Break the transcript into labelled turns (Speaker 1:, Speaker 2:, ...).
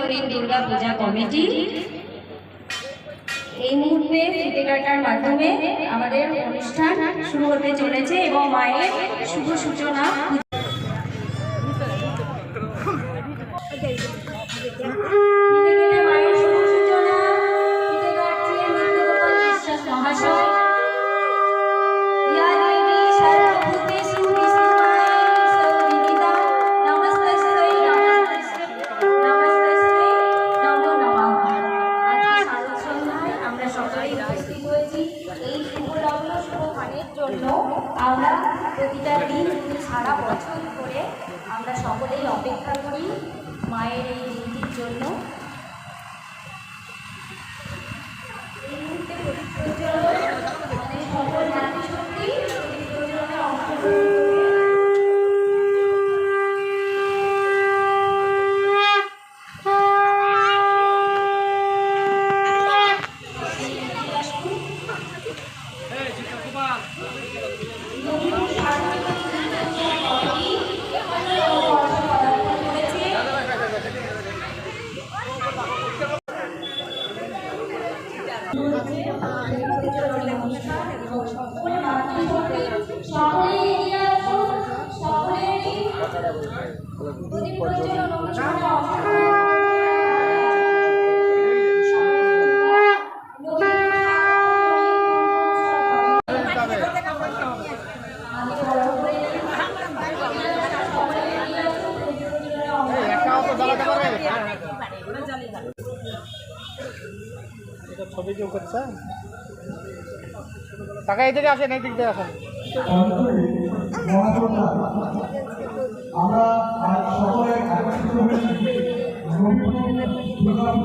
Speaker 1: হরিণ দুর্গা পূজা কমিটি এই মুহূর্তে ফিতে কাটার মাধ্যমে আমাদের অনুষ্ঠান শুরু হতে চলেছে এবং মায়ের শুভ সূচনা। আমরা প্রতিটা দিন সারা বছর ধরে আমরা সকলেই অপেক্ষা করি মায়ের এই দিনটির জন্য। এই মুহূর্তে সকল মাতৃশক্তি প্রজ্বলনে অংশগ্রহণ ছবি কেউ করছে টাকা এই দিকে আসেন, এই দিক দিয়ে আসেন। আমরা সকলে